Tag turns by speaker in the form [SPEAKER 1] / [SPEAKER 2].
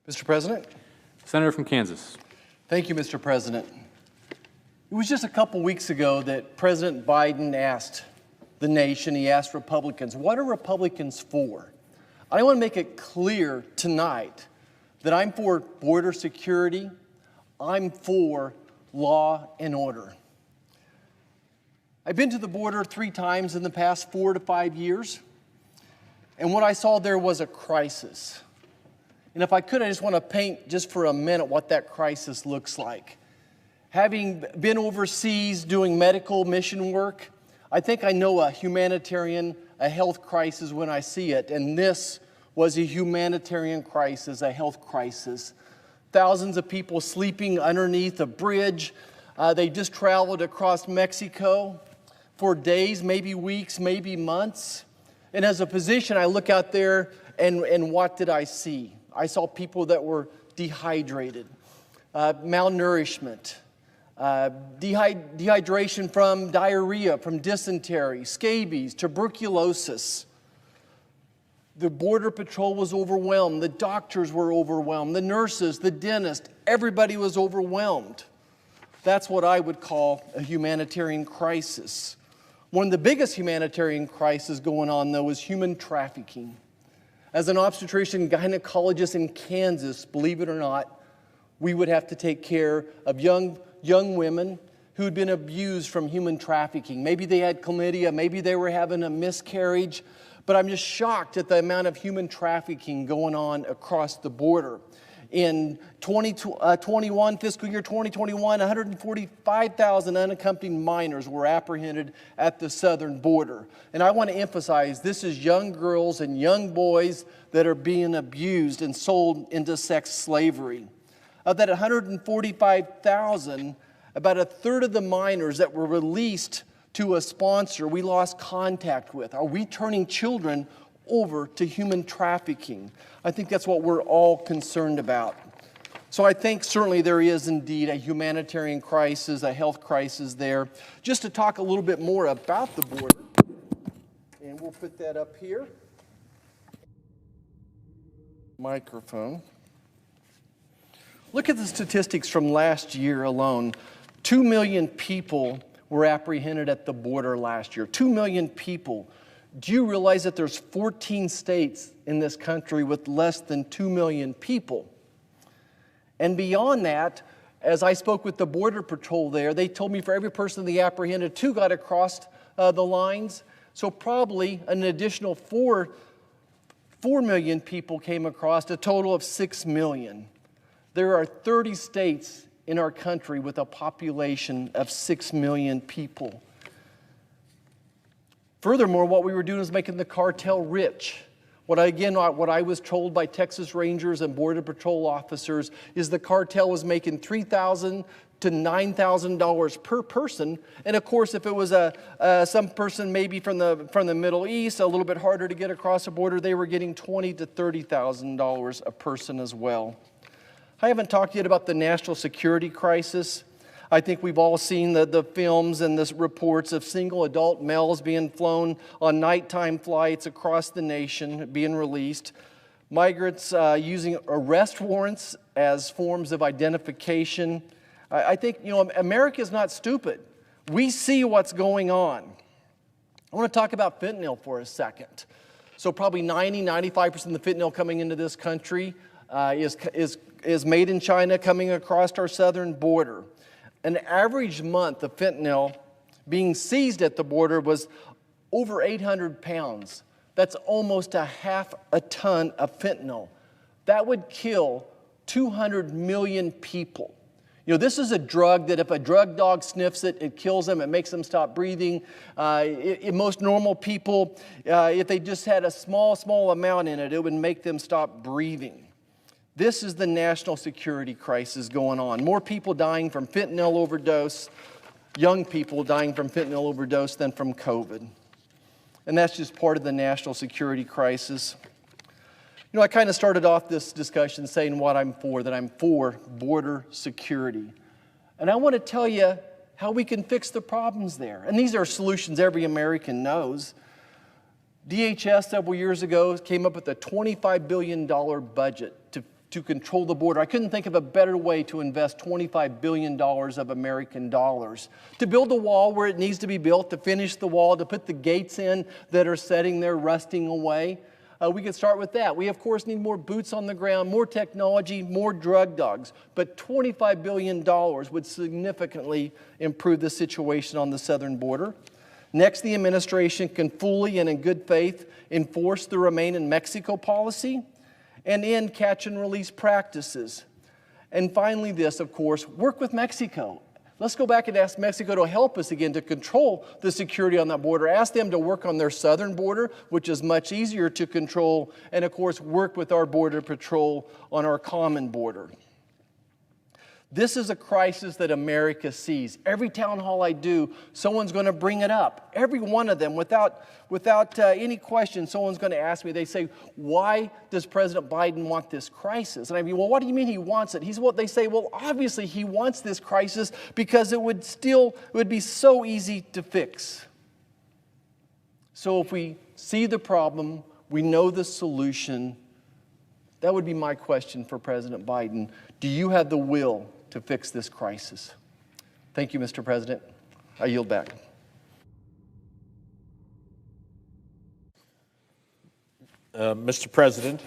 [SPEAKER 1] Mr. President.
[SPEAKER 2] Senator from Kansas.
[SPEAKER 1] Thank you, Mr. President. It was just a couple weeks ago that President Biden asked the nation, he asked Republicans, what are Republicans for? I want to make it clear tonight that I'm for border security, I'm for law and order. I've been to the border 3 times in the past 4 to 5 years, and what I saw there was a crisis. And if I could, I just want to paint just for a minute what that crisis looks like. Having been overseas doing medical mission work, I think I know a humanitarian, a health crisis when I see it, and this was a humanitarian crisis, a health crisis. Thousands of people sleeping underneath a bridge. They just traveled across Mexico for days, maybe weeks, maybe months. And as a physician, I look out there and what did I see? I saw people that were dehydrated, malnourishment, dehydration from diarrhea, from dysentery, scabies, tuberculosis. The Border Patrol was overwhelmed. The doctors were overwhelmed. The nurses, the dentists, everybody was overwhelmed. That's what I would call a humanitarian crisis. One of the biggest humanitarian crises going on, though, is human trafficking. As an obstetrician gynecologist in Kansas, believe it or not, we would have to take care of young women who had been abused from human trafficking. Maybe they had chlamydia, maybe they were having a miscarriage, but I'm just shocked at the amount of human trafficking going on across the border. In 2021, fiscal year 2021, 145,000 unaccompanied minors were apprehended at the southern border. And I want to emphasize, this is young girls and young boys that are being abused and sold into sex slavery. Of that 145,000, about a third of the minors that were released to a sponsor we lost contact with. Are we turning children over to human trafficking? I think that's what we're all concerned about. So I think certainly there is indeed a humanitarian crisis, a health crisis there. Just to talk a little bit more about the border, and we'll put that up here. Microphone. Look at the statistics from last year alone. 2 million people were apprehended at the border last year. 2 million people. Do you realize that there's 14 states in this country with less than 2 million people? And beyond that, as I spoke with the Border Patrol there, they told me for every person they apprehended, 2 got across the lines. So probably an additional 4 million people came across, a total of 6 million. There are 30 states in our country with a population of 6 million people. Furthermore, what we were doing is making the cartel rich. What I was told by Texas Rangers and Border Patrol officers is the cartel was making $3,000 to $9,000 per person. And of course, if it was some person maybe from the Middle East, a little bit harder to get across the border, they were getting $20,000 to $30,000 a person as well. I haven't talked yet about the national security crisis. I think we've all seen the films and the reports of single adult males being flown on nighttime flights across the nation, being released. Migrants using arrest warrants as forms of identification. I think, America is not stupid. We see what's going on. I want to talk about fentanyl for a second. So probably 95% of the fentanyl coming into this country is made in China, coming across our southern border. An average month of fentanyl being seized at the border was over 800 pounds. That's almost a half a ton of fentanyl. That would kill 200 million people. This is a drug that if a drug dog sniffs it, it kills them, it makes them stop breathing. In most normal people, if they just had a small amount in it, it would make them stop breathing. This is the national security crisis going on. More people dying from fentanyl overdose, young people dying from fentanyl overdose than from COVID. And that's just part of the national security crisis. I kind of started off this discussion saying what I'm for, that I'm for border security. And I want to tell you how we can fix the problems there. And these are solutions every American knows. DHS several years ago came up with a $25 billion budget to to control the border. I couldn't think of a better way to invest $25 billion of American dollars. To build the wall where it needs to be built, to finish the wall, to put the gates in that are sitting there rusting away. We could start with that. We, of course, need more boots on the ground, more technology, more drug dogs. But $25 billion would significantly improve the situation on the southern border. Next, the administration can fully and in good faith enforce the Remain in Mexico policy and end catch and release practices. And finally this, of course, work with Mexico. Let's go back and ask Mexico to help us again to control the security on that border. Ask them to work on their southern border, which is much easier to control, and of course work with our Border Patrol on our common border. This is a crisis that America sees. Every town hall I do, someone's going to bring it up. Every one of them, without any question, someone's going to ask me. They say, why does President Biden want this crisis? And I mean, well, what do you mean he wants it? They say, well, obviously he wants this crisis because it would be so easy to fix. So if we see the problem, we know the solution. That would be my question for President Biden. Do you have the will to fix this crisis? Thank you, Mr. President. I yield back.
[SPEAKER 3] Mr. President,